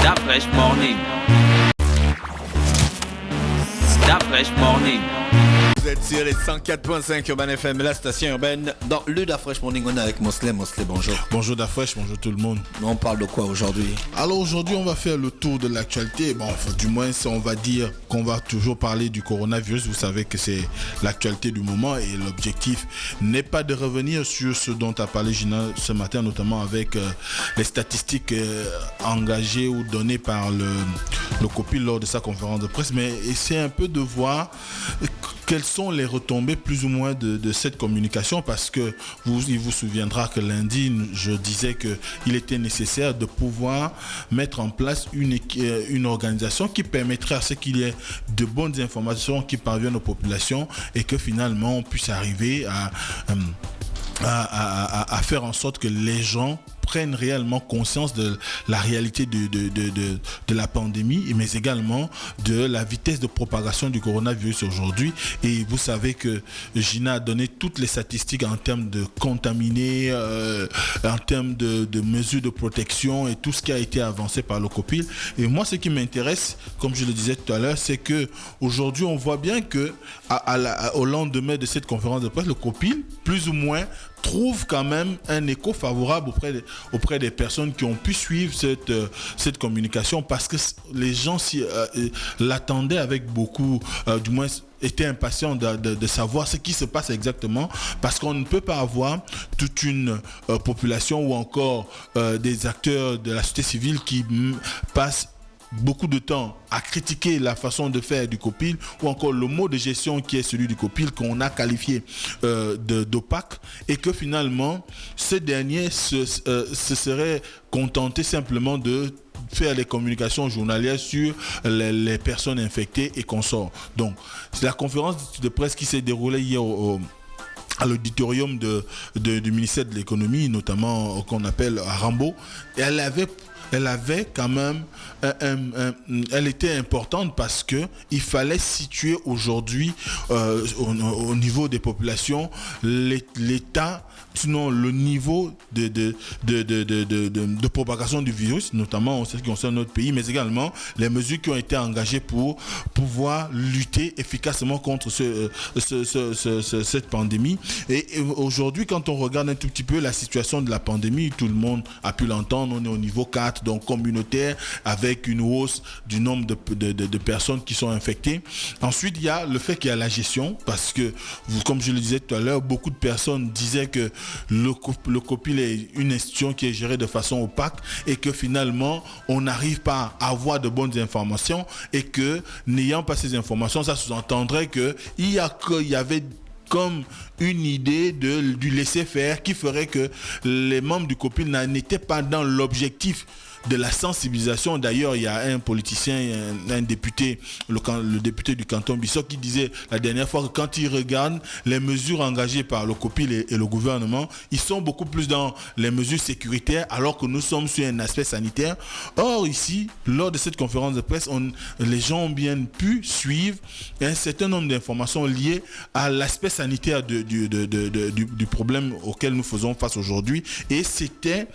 Da Fresh Morning. Da Fresh Morning. Vous êtes sur les 104.5 Urban FM, la station urbaine. Dans le Da Fresh Morning, on est avec Mosley. Mosley, bonjour. Bonjour Da Fresh, bonjour tout le monde. On parle de quoi aujourd'hui? Alors aujourd'hui, on va faire le tour de l'actualité. Bon, du moins, on va dire qu'on va toujours parler du coronavirus. Vous savez que c'est l'actualité du moment et l'objectif n'est pas de revenir sur ce dont a parlé Gina ce matin, notamment avec les statistiques engagées ou données par le COPIL lors de sa conférence de presse, mais essayer un peu de voir quelles sont les retombées plus ou moins de cette communication, parce que il vous souviendra que lundi, je disais qu'il était nécessaire de pouvoir mettre en place une organisation qui permettrait à ce qu'il y ait de bonnes informations qui parviennent aux populations et que finalement on puisse arriver à faire en sorte que les gens prennent réellement conscience de la réalité de la pandémie, mais également de la vitesse de propagation du coronavirus aujourd'hui. Et vous savez que Gina a donné toutes les statistiques en termes de contaminés, en termes de mesures de protection et tout ce qui a été avancé par le COPIL. Et moi, ce qui m'intéresse, comme je le disais tout à l'heure, c'est que aujourd'hui, on voit bien que au lendemain de cette conférence de presse, le COPIL, plus ou moins, trouve quand même un écho favorable auprès des personnes qui ont pu suivre cette communication, parce que les gens l'attendaient avec beaucoup, du moins étaient impatients de savoir ce qui se passe exactement, parce qu'on ne peut pas avoir toute une population ou encore des acteurs de la société civile qui passent beaucoup de temps à critiquer la façon de faire du COPIL, ou encore le mode de gestion qui est celui du COPIL qu'on a qualifié d'opaque, et que finalement ces derniers se seraient contentés simplement de faire les communications journalières sur les personnes infectées et consorts. Donc c'est la conférence de presse qui s'est déroulée hier à l'auditorium du ministère de l'économie, notamment qu'on appelle à Rambo, et elle avait quand même, elle était importante parce que il fallait situer aujourd'hui au niveau des populations l'état, sinon le niveau de propagation du virus, notamment en ce qui concerne notre pays, mais également les mesures qui ont été engagées pour pouvoir lutter efficacement contre cette pandémie. Et aujourd'hui, quand on regarde un tout petit peu la situation de la pandémie, tout le monde a pu l'entendre, on est au niveau 4, donc communautaire, avec une hausse du nombre de personnes qui sont infectées. Ensuite, il y a le fait qu'il y a la gestion, parce que, comme je le disais tout à l'heure, beaucoup de personnes disaient que le COPIL est une institution qui est gérée de façon opaque et que finalement, on n'arrive pas à avoir de bonnes informations, et que, n'ayant pas ces informations, ça sous-entendrait qu'il y avait comme une idée du laisser-faire qui ferait que les membres du COPIL n'étaient pas dans l'objectif de la sensibilisation. D'ailleurs, il y a un politicien, un député, le député du canton Bissau, qui disait la dernière fois que quand il regarde les mesures engagées par le COPIL et le gouvernement, ils sont beaucoup plus dans les mesures sécuritaires, alors que nous sommes sur un aspect sanitaire. Or ici, lors de cette conférence de presse, les gens ont bien pu suivre un certain nombre d'informations liées à l'aspect sanitaire du problème auquel nous faisons face aujourd'hui, et c'était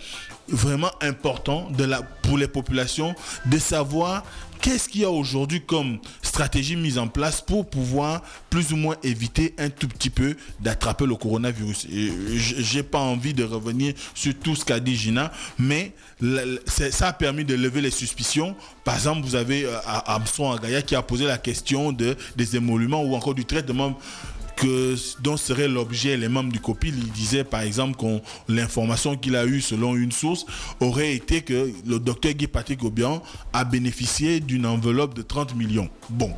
vraiment important pour les populations de savoir qu'est-ce qu'il y a aujourd'hui comme stratégie mise en place pour pouvoir plus ou moins éviter un tout petit peu d'attraper le coronavirus. J'ai pas envie de revenir sur tout ce qu'a dit Gina, mais ça a permis de lever les suspicions. Par exemple, vous avez Armstrong Agaya qui a posé la question des émoluments ou encore du traitement dont serait l'objet les membres du COPIL. Il disait par exemple que l'information qu'il a eue selon une source aurait été que le docteur Guy Patrick Obiang a bénéficié d'une enveloppe de 30 millions. Bon,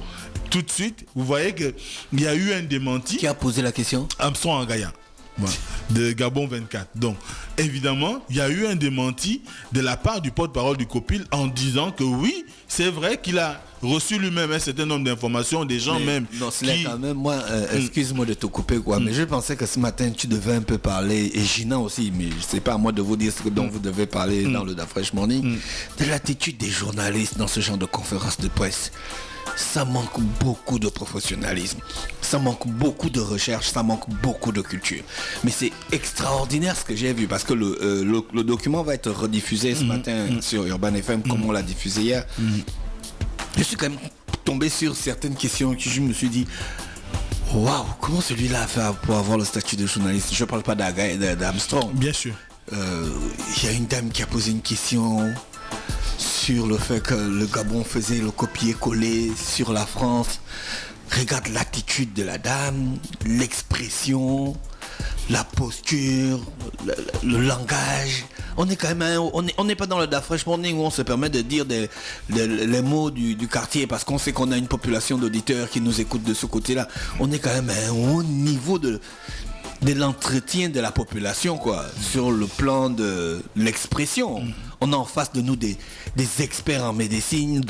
tout de suite, vous voyez qu'il y a eu un démenti. Qui a posé la question? Armstrong Agaya. Voilà, de Gabon 24. Donc, évidemment, il y a eu un démenti de la part du porte-parole du COPIL en disant que oui, c'est vrai qu'il a reçu lui-même un certain nombre d'informations des gens, mais même non, quand même, moi, excuse-moi de te couper, mais je pensais que ce matin, tu devais un peu parler, et Gina aussi, mais je sais pas à moi de vous dire ce dont vous devez parler dans le Da Fresh Morning, de l'attitude des journalistes dans ce genre de conférence de presse. Ça manque beaucoup de professionnalisme. Ça manque beaucoup de recherche, ça manque beaucoup de culture. Mais c'est extraordinaire ce que j'ai vu parce que le document va être rediffusé ce matin sur Urban FM comme on l'a diffusé hier. Je suis quand même tombé sur certaines questions que je me suis dit waouh, comment celui-là a fait pour avoir le statut de journaliste. Je ne parle pas d'Armstrong. Bien sûr. Il y a une dame qui a posé une question sur le fait que le Gabon faisait le copier-coller sur la France. Regarde l'attitude de la dame, l'expression, la posture, le langage. On est quand même, on n'est pas dans le Fresh Morning où on se permet de dire les mots du quartier parce qu'on sait qu'on a une population d'auditeurs qui nous écoutent de ce côté-là. On est quand même à un haut niveau de l'entretien de la population, quoi, sur le plan de l'expression. On a en face de nous des experts en médecine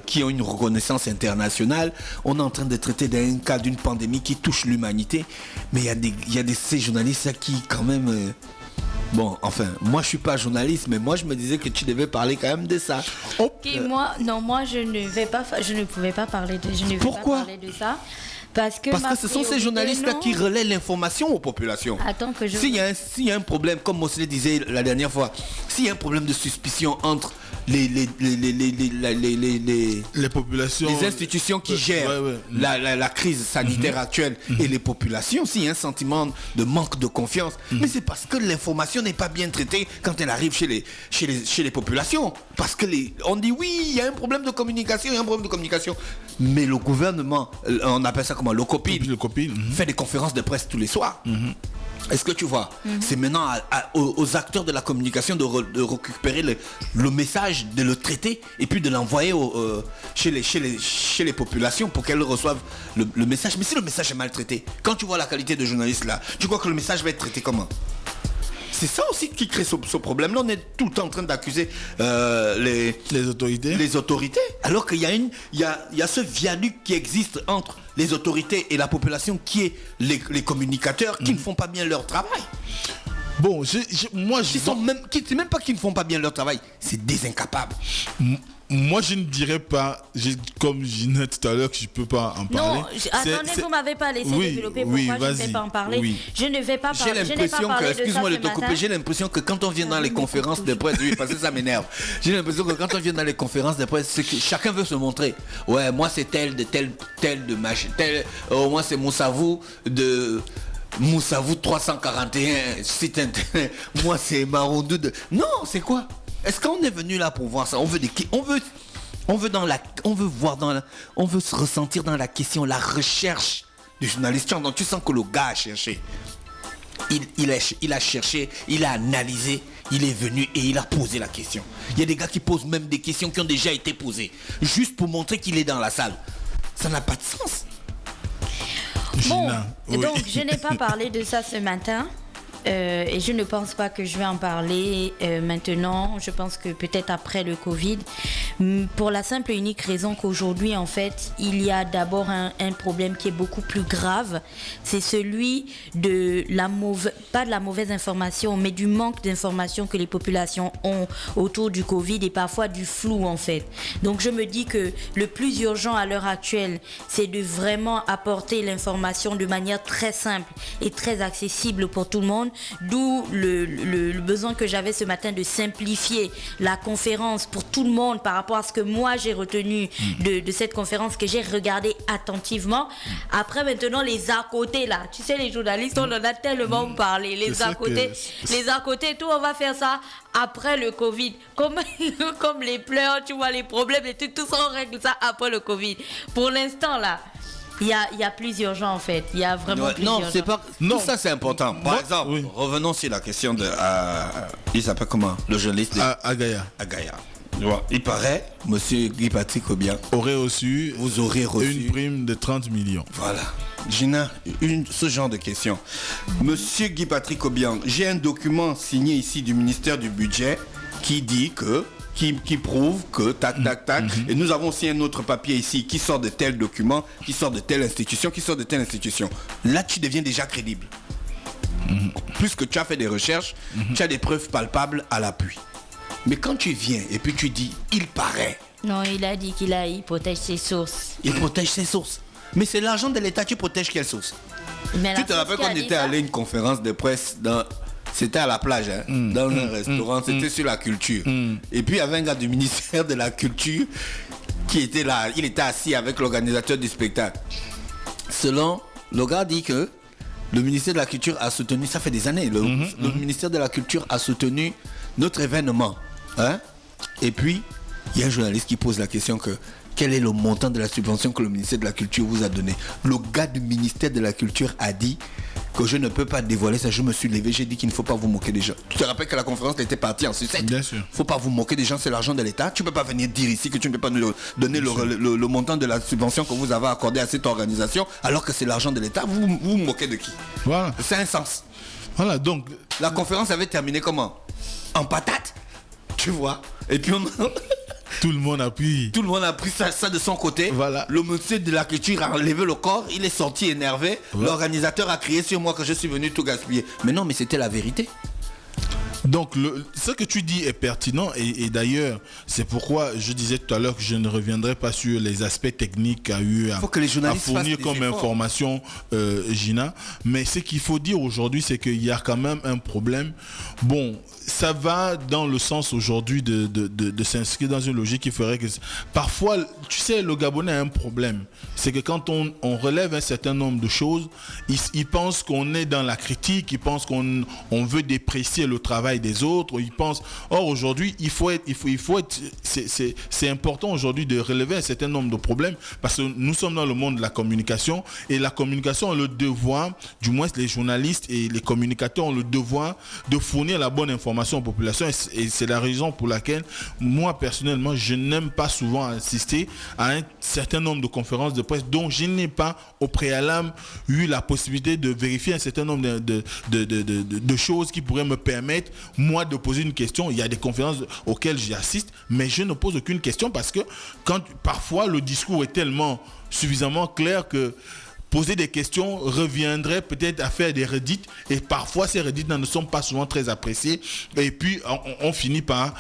qui ont une reconnaissance internationale. On est en train de traiter d'un cas d'une pandémie qui touche l'humanité. Mais il y a ces journalistes qui quand même... Bon, enfin, moi je suis pas journaliste, mais moi je me disais que tu devais parler quand même de ça. Moi je ne pouvais pas parler de, Pourquoi? Pas parler de ça. Parce que ce sont ces journalistes-là qui relaient l'information aux populations. Attends que je... S'il y a un problème, comme Mosley disait la dernière fois, s'il y a un problème de suspicion entre les populations, les institutions qui gèrent la crise sanitaire actuelle et les populations, s'il y a un sentiment de manque de confiance, mais c'est parce que l'information n'est pas bien traitée quand elle arrive chez les populations. Parce que on dit oui, il y a un problème de communication, mais le gouvernement, on appelle ça comment, le copine, fait des conférences de presse tous les soirs. Est-ce que tu vois? C'est maintenant aux acteurs de la communication de récupérer le message, de le traiter et puis de l'envoyer chez les populations pour qu'elles reçoivent le message. Mais si le message est maltraité, quand tu vois la qualité de journaliste là, tu crois que le message va être traité comment? C'est ça aussi qui crée ce problème-là. On est tout le temps en train d'accuser les autorités. Alors qu'il y a ce viaduc qui existe entre les autorités et la population qui est les communicateurs qui ne font pas bien leur travail. Bon, c'est même pas qu'ils ne font pas bien leur travail, c'est des incapables. Moi, je ne dirais pas, comme je disais tout à l'heure, que je ne peux pas en parler. Non, attendez, vous ne m'avez pas laissé développer pourquoi je ne vais pas en parler. Je ne vais pas parler. J'ai l'impression que, excuse-moi de te couper, j'ai l'impression que quand on vient dans les conférences de presse, oui, parce que ça m'énerve. J'ai l'impression que quand on vient dans les conférences de presse, c'est que chacun veut se montrer. Ouais, moi c'est tel de machin, moi c'est Moussavou de... Moussavou 341, site internet. Moi c'est Maroundou de... Non, c'est quoi? Est-ce qu'on est venu là pour voir ça? On veut se ressentir dans la question, la recherche du journaliste. Donc tu sens que le gars a cherché. Il a cherché, il a analysé, il est venu et il a posé la question. Il y a des gars qui posent même des questions qui ont déjà été posées, juste pour montrer qu'il est dans la salle. Ça n'a pas de sens. Bon, donc je n'ai pas parlé de ça ce matin. Et je ne pense pas que je vais en parler maintenant. Je pense que peut-être après le Covid, pour la simple et unique raison qu'aujourd'hui, en fait, il y a d'abord un problème qui est beaucoup plus grave. C'est celui de pas de la mauvaise information, mais du manque d'information que les populations ont autour du Covid et parfois du flou, en fait. Donc, je me dis que le plus urgent à l'heure actuelle, c'est de vraiment apporter l'information de manière très simple et très accessible pour tout le monde. D'où le besoin que j'avais ce matin de simplifier la conférence pour tout le monde par rapport à ce que moi j'ai retenu de cette conférence que j'ai regardé attentivement. Après maintenant les à côté là, tu sais les journalistes on en a tellement parlé, les à côté, tout on va faire ça après le Covid. Comme les pleurs, tu vois les problèmes et tout ça on règle ça après le Covid. Pour l'instant là. Il y a plus urgent en fait. Il y a vraiment plus urgent. C'est pas. Non, tout ça c'est important. Par exemple, revenons sur la question de. Il s'appelle comment? Le journaliste de Agaya. Il paraît, monsieur Guy Patrick Obiang vous aurez reçu une prime de 30 millions. Voilà. Gina, ce genre de questions. Monsieur Guy Patrick Obiang, j'ai un document signé ici du ministère du Budget qui dit que. Qui prouve que tac. Et nous avons aussi un autre papier ici qui sort de tel document, qui sort de telle institution, Là, tu deviens déjà crédible. Puisque tu as fait des recherches, tu as des preuves palpables à l'appui. Mais quand tu viens et puis tu dis, il paraît. Non, il a dit qu'il protège ses sources. Il protège ses sources. Mais c'est l'argent de l'État, tu protèges quelle source? Mais Tu te rappelles qu'on était allé à une conférence de presse c'était à la plage, hein, dans un restaurant, c'était sur la culture. Et puis il y avait un gars du ministère de la Culture qui était là, il était assis avec l'organisateur du spectacle. Selon, le gars dit que le ministère de la Culture a soutenu, ça fait des années, le ministère de la Culture a soutenu notre événement. Hein? Et puis, il y a un journaliste qui pose la question que quel est le montant de la subvention que le ministère de la Culture vous a donné? Le gars du ministère de la Culture a dit que je ne peux pas dévoiler ça. Je me suis levé, j'ai dit qu'il ne faut pas vous moquer des gens. Tu te rappelles que la conférence était partie en sucette? Bien sûr. Il ne faut pas vous moquer des gens, c'est l'argent de l'État. Tu ne peux pas venir dire ici que tu ne peux pas nous donner le montant de la subvention que vous avez accordé à cette organisation alors que c'est l'argent de l'État. Vous vous moquez de qui? Voilà. C'est un sens. Voilà, donc... La conférence avait terminé comment? En patate. Tu vois? Et puis Tout le monde a pris ça de son côté. Voilà. Le monsieur de la Culture a levé le corps, il est sorti énervé. Voilà. L'organisateur a crié sur moi que je suis venu tout gaspiller. Mais non, mais c'était la vérité. Donc, ce que tu dis est pertinent et d'ailleurs, c'est pourquoi je disais tout à l'heure que je ne reviendrai pas sur les aspects techniques qu'a eu à fournir comme information Gina. Mais ce qu'il faut dire aujourd'hui, c'est qu'il y a quand même un problème. Bon, ça va dans le sens aujourd'hui de s'inscrire dans une logique qui ferait que... Parfois, tu sais, le Gabonais a un problème. C'est que quand on relève un certain nombre de choses, il pense qu'on est dans la critique, il pense qu'on veut déprécier le travail des autres, il pense... Or, aujourd'hui, c'est important aujourd'hui de relever un certain nombre de problèmes parce que nous sommes dans le monde de la communication et la communication a le devoir, du moins les journalistes et les communicateurs ont le devoir de fournir la bonne information aux populations et c'est la raison pour laquelle moi personnellement je n'aime pas souvent assister à un certain nombre de conférences de presse dont je n'ai pas au préalable eu la possibilité de vérifier un certain nombre de choses qui pourraient me permettre moi de poser une question. Il y a des conférences auxquelles j'y assiste mais je ne pose aucune question parce que parfois le discours est tellement suffisamment clair que poser des questions reviendrait peut-être à faire des redites et parfois ces redites ne sont pas souvent très appréciées et puis on finit par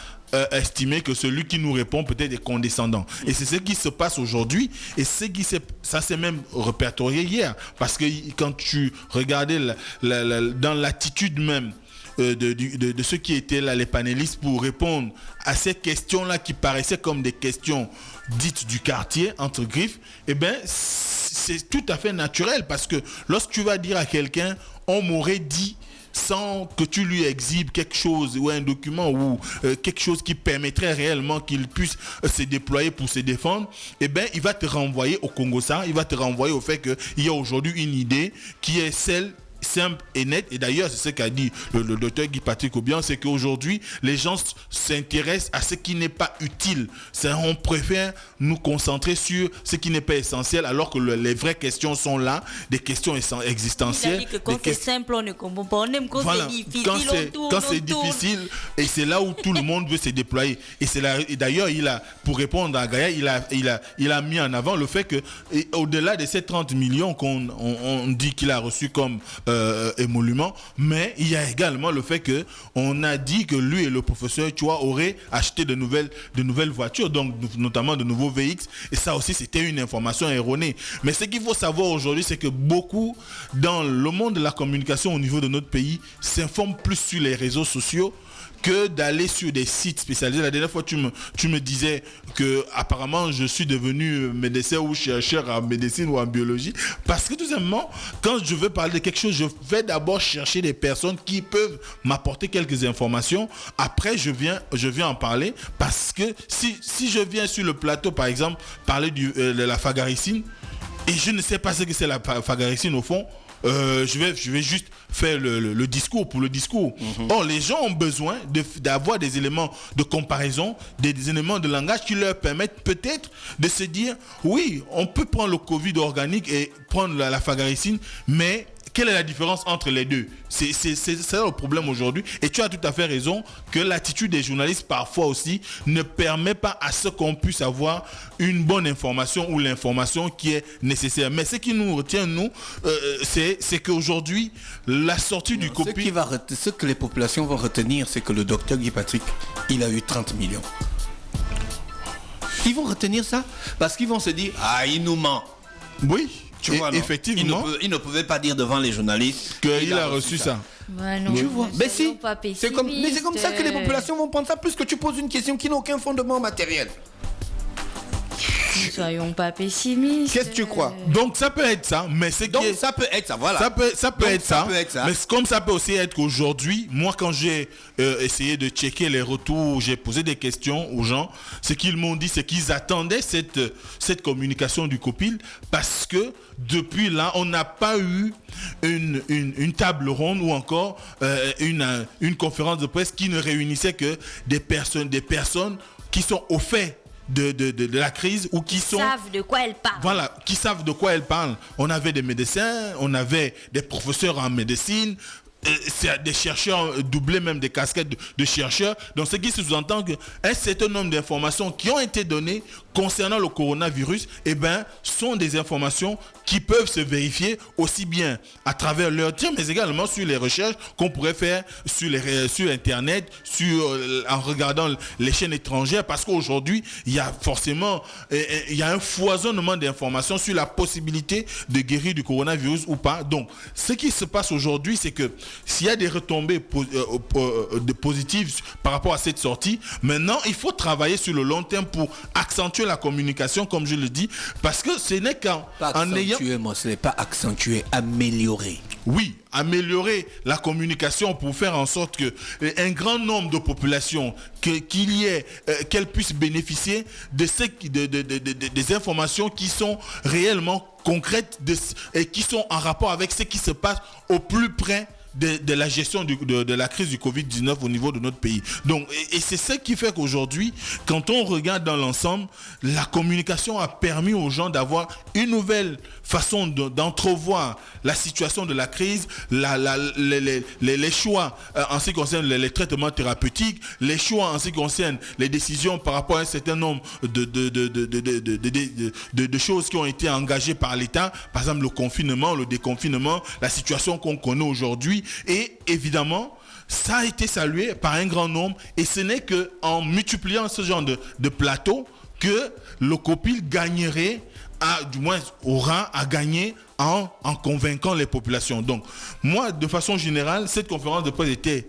estimer que celui qui nous répond peut-être est condescendant et c'est ce qui se passe aujourd'hui et ça s'est même répertorié hier parce que quand tu regardais dans l'attitude même de ceux qui étaient là, les panélistes, pour répondre à ces questions-là qui paraissaient comme des questions dites du quartier, entre griffes, eh bien, c'est tout à fait naturel parce que lorsque tu vas dire à quelqu'un, on m'aurait dit sans que tu lui exhibes quelque chose ou un document ou quelque chose qui permettrait réellement qu'il puisse se déployer pour se défendre, eh bien, il va te renvoyer au Congo-Ça, il va te renvoyer au fait qu'il y a aujourd'hui une idée qui est celle simple et net et d'ailleurs c'est ce qu'a dit le docteur Guy Patrick Obiang, c'est qu'aujourd'hui les gens s'intéressent à ce qui n'est pas utile. On préfère nous concentrer sur ce qui n'est pas essentiel alors que les vraies questions sont là, des questions existentielles. Quand c'est simple on ne comprend pas, on aime quand c'est difficile, quand c'est difficile et c'est là où tout le monde veut se déployer et d'ailleurs pour répondre à Gaïa il a mis en avant le fait que au-delà de ces 30 millions qu'on dit qu'il a reçu comme émolument, mais il y a également le fait que on a dit que lui et le professeur Chua auraient acheté de nouvelles voitures, donc notamment de nouveaux VX, et ça aussi c'était une information erronée. Mais ce qu'il faut savoir aujourd'hui, c'est que beaucoup dans le monde de la communication au niveau de notre pays s'informent plus sur les réseaux sociaux que d'aller sur des sites spécialisés. La dernière fois, tu me disais que apparemment je suis devenu médecin ou chercheur en médecine ou en biologie parce que tout simplement, quand je veux parler de quelque chose, je vais d'abord chercher des personnes qui peuvent m'apporter quelques informations. Après, je viens en parler parce que si je viens sur le plateau, par exemple, parler de la fagaricine et je ne sais pas ce que c'est la fagaricine au fond, je vais juste faire le discours pour le discours. Or, les gens ont besoin d'avoir des éléments de comparaison, des éléments de langage qui leur permettent peut-être de se dire oui, on peut prendre le Covid organique et prendre la fagaricine, mais quelle est la différence entre les deux? C'est ça le problème aujourd'hui. Et tu as tout à fait raison que l'attitude des journalistes parfois aussi ne permet pas à ce qu'on puisse avoir une bonne information ou l'information qui est nécessaire. Mais ce qui nous retient, nous, c'est qu'aujourd'hui, la sortie du copie... Ce que les populations vont retenir, c'est que le docteur Guy Patrick, il a eu 30 millions. Ils vont retenir ça parce qu'ils vont se dire, ah, il nous ment. Oui, Tu vois, non? effectivement. Il ne pouvait pas dire devant les journalistes qu'il a reçu ça. Ouais, non, Tu vois? ne Mais soyons si, pas mais c'est comme ça que les populations vont prendre ça, plus que tu poses une question qui n'a aucun fondement matériel. Ne soyons pas pessimistes. Qu'est-ce que tu crois? Donc ça peut être ça, mais c'est Donc ça peut être ça, voilà. Ça peut Donc, être ça ça, peut être ça. mais comme ça peut aussi être qu'aujourd'hui, moi quand j'ai essayé de checker les retours, j'ai posé des questions aux gens, ce qu'ils m'ont dit, c'est qu'ils attendaient cette communication du COPIL parce que depuis là, on n'a pas eu une table ronde ou encore une conférence de presse qui ne réunissait que des personnes qui sont au fait de la crise ou qui savent de quoi elles parlent. Voilà, qui savent de quoi elles parlent. On avait des médecins, on avait des professeurs en médecine, c'est des chercheurs doublés même des casquettes de chercheurs. Donc ce qui se sous-entend qu'un certain nombre d'informations qui ont été données concernant le coronavirus, sont des informations qui peuvent se vérifier aussi bien à travers leur tir, mais également sur les recherches qu'on pourrait faire sur Internet, en regardant les chaînes étrangères, parce qu'aujourd'hui, il y a forcément un foisonnement d'informations sur la possibilité de guérir du coronavirus ou pas. Donc, ce qui se passe aujourd'hui, c'est que s'il y a des retombées positives par rapport à cette sortie, maintenant, il faut travailler sur le long terme pour accentuer la communication, comme je le dis, parce que ce n'est qu'en ayant... Ce n'est pas accentuer, améliorer. Oui, améliorer la communication pour faire en sorte que un grand nombre de populations, qu'elles puissent bénéficier des informations qui sont réellement concrètes et qui sont en rapport avec ce qui se passe au plus près de la gestion de la crise du Covid-19 au niveau de notre pays. Donc, et c'est ce qui fait qu'aujourd'hui, quand on regarde dans l'ensemble, la communication a permis aux gens d'avoir une nouvelle façon d'entrevoir la situation de la crise, les choix en ce qui concerne les traitements thérapeutiques, les choix en ce qui concerne les décisions par rapport à un certain nombre de choses qui ont été engagées par l'État, par exemple le confinement, le déconfinement, la situation qu'on connaît aujourd'hui. Et évidemment, ça a été salué par un grand nombre, et ce n'est qu'en multipliant ce genre de plateaux que le COPIL gagnerait, aura à gagner en convainquant les populations. Donc, moi, de façon générale, cette conférence de presse était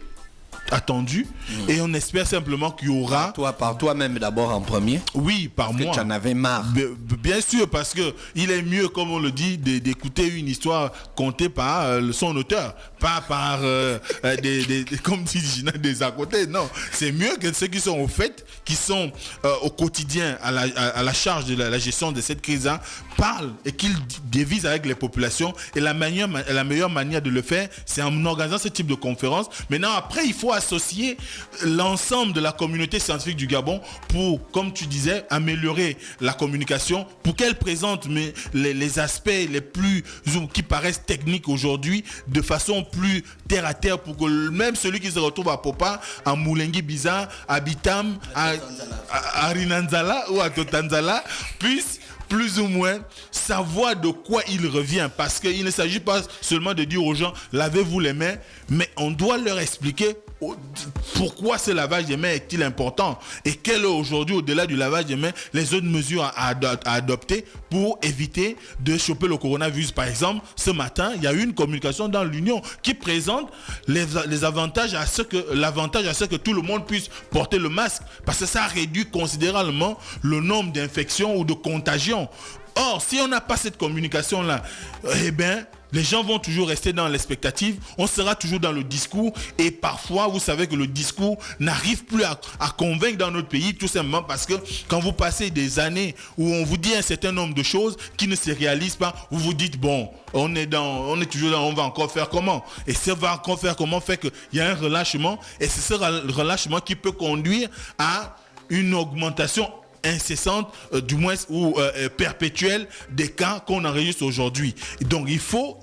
attendue et on espère simplement qu'il y aura... Par toi-même d'abord en premier? Oui, par moi. Tu en avais marre? Bien sûr, parce que il est mieux, comme on le dit, d'écouter une histoire contée par son auteur, pas par comme dit Gina, des à côté. Non, c'est mieux que ceux qui sont au fait, qui sont au quotidien à la charge de la gestion de cette crise-là, parlent et qu'ils dévisent avec les populations. Et la meilleure manière de le faire, c'est en organisant ce type de conférence. Maintenant, après, il faut associer l'ensemble de la communauté scientifique du Gabon pour, comme tu disais, améliorer la communication, pour qu'elle présente les aspects les plus qui paraissent techniques aujourd'hui de façon plus terre à terre, pour que même celui qui se retrouve à Popa, à Moulengi Biza, à Bitam, à Rinanzala ou à Totanzala puisse plus ou moins savoir de quoi il revient, parce qu'il ne s'agit pas seulement de dire aux gens lavez-vous les mains, mais on doit leur expliquer pourquoi ce lavage des mains est-il important et quelles aujourd'hui, au-delà du lavage des mains, les autres mesures à adopter pour éviter de choper le coronavirus. Par exemple, ce matin, il y a eu une communication dans l'Union qui présente les avantages l'avantage à ce que tout le monde puisse porter le masque, parce que ça réduit considérablement le nombre d'infections ou de contagions. Or, si on n'a pas cette communication-là, les gens vont toujours rester dans l'expectative, on sera toujours dans le discours, et parfois, vous savez que le discours n'arrive plus à convaincre dans notre pays, tout simplement parce que quand vous passez des années où on vous dit un certain nombre de choses qui ne se réalisent pas, vous vous dites, bon, on est toujours dans, on va encore faire comment? Et ça va encore faire comment fait qu'il y a un relâchement, et c'est ce relâchement qui peut conduire à une augmentation incessante, du moins ou perpétuelle des cas qu'on enregistre aujourd'hui. Donc il faut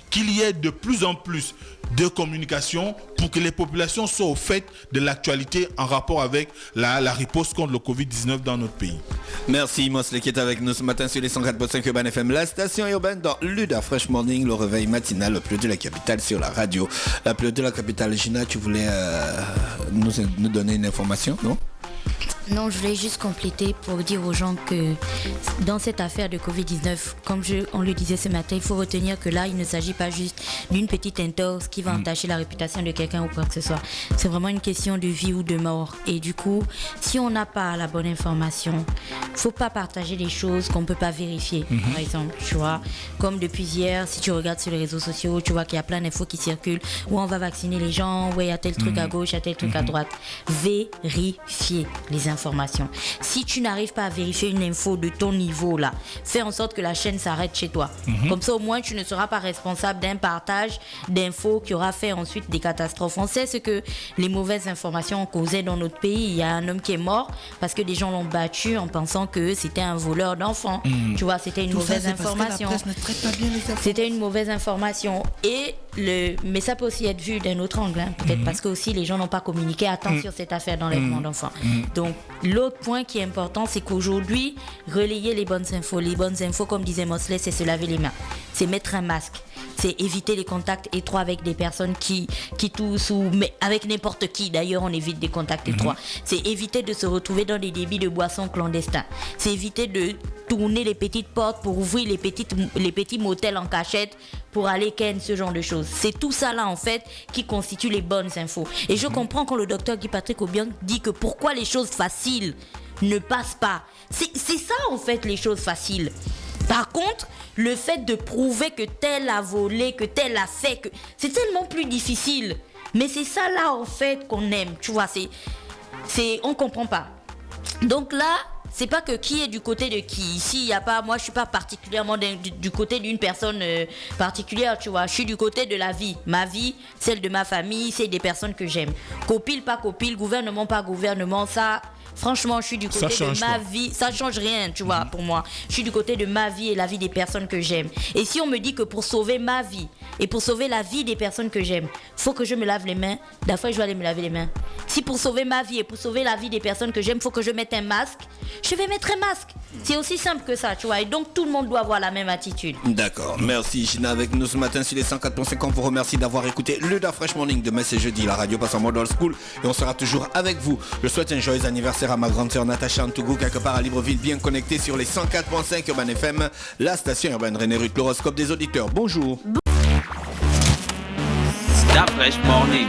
qu'il y ait de plus en plus de communication pour que les populations soient au fait de l'actualité en rapport avec la riposte contre le Covid-19 dans notre pays. Merci Mosley qui est avec nous ce matin sur les 104.5 Urban FM, la station urbaine dans Luda Fresh Morning, le réveil matinal, le plus de la capitale sur la radio. La plus de la capitale, Gina, tu voulais nous donner une information, non? Non, je voulais juste compléter pour dire aux gens que dans cette affaire de Covid-19, comme on le disait ce matin, il faut retenir que là, il ne s'agit pas juste d'une petite entorse qui va entacher la réputation de quelqu'un ou quoi que ce soit. C'est vraiment une question de vie ou de mort. Et du coup, si on n'a pas la bonne information, faut pas partager des choses qu'on ne peut pas vérifier. Par exemple, tu vois, comme depuis hier, si tu regardes sur les réseaux sociaux, tu vois qu'il y a plein d'infos qui circulent, où on va vacciner les gens, où il y a tel truc à gauche, il y a tel truc à droite. Vérifier les informations. Si tu n'arrives pas à vérifier une info de ton niveau là, fais en sorte que la chaîne s'arrête chez toi. Comme ça au moins tu ne seras pas responsable d'un partage d'infos qui aura fait ensuite des catastrophes. On sait ce que les mauvaises informations ont causé dans notre pays. Il y a un homme qui est mort parce que des gens l'ont battu en pensant que c'était un voleur d'enfants. Tu vois, c'était une mauvaise information. C'était une mauvaise information. Mais ça peut aussi être vu d'un autre angle, hein. Peut-être parce que aussi les gens n'ont pas communiqué à temps sur cette affaire d'enlèvement d'enfants. Donc l'autre point qui est important, c'est qu'aujourd'hui, relayer les bonnes infos. Les bonnes infos, comme disait Mosley, c'est se laver les mains, c'est mettre un masque, c'est éviter les contacts étroits avec des personnes qui toussent, mais avec n'importe qui. D'ailleurs, on évite des contacts étroits. C'est éviter de se retrouver dans des débits de boissons clandestins. C'est éviter de tourner les petites portes pour ouvrir les petits motels en cachette pour aller ken, ce genre de choses. C'est tout ça là en fait qui constitue les bonnes infos. Et je comprends quand le docteur Guy Patrick Obiang dit que pourquoi les choses faciles ne passent pas. C'est ça en fait les choses faciles. Par contre, le fait de prouver que tel a volé, que tel a fait, que c'est tellement plus difficile. Mais c'est ça là en fait qu'on aime, tu vois, on comprend pas. Donc là, c'est pas que qui est du côté de qui. Ici, il y a pas, moi je suis pas particulièrement du côté d'une personne particulière, tu vois. Je suis du côté de la vie. Ma vie, celle de ma famille, c'est des personnes que j'aime. Copile, pas copile, gouvernement, pas gouvernement, ça... Franchement, je suis du côté de ma vie. Ça change rien, tu vois, pour moi. Je suis du côté de ma vie et la vie des personnes que j'aime. Et si on me dit que pour sauver ma vie et pour sauver la vie des personnes que j'aime, faut que je me lave les mains, d'abord je vais aller me laver les mains. Si pour sauver ma vie et pour sauver la vie des personnes que j'aime, faut que je mette un masque, je vais mettre un masque. C'est aussi simple que ça, tu vois. Et donc tout le monde doit avoir la même attitude. D'accord. Merci Gina avec nous ce matin sur les 104.5. On vous remercie d'avoir écouté le Da Fresh Morning. Demain c'est jeudi. La radio passe en mode old school et on sera toujours avec vous. Je souhaite un joyeux anniversaire à ma grande sœur Natacha Antougou, quelque part à Libreville, bien connectée sur les 104.5 Urban FM, la station urbaine René Ruth, l'horoscope des auditeurs. Bonjour. Da Fresh Morning.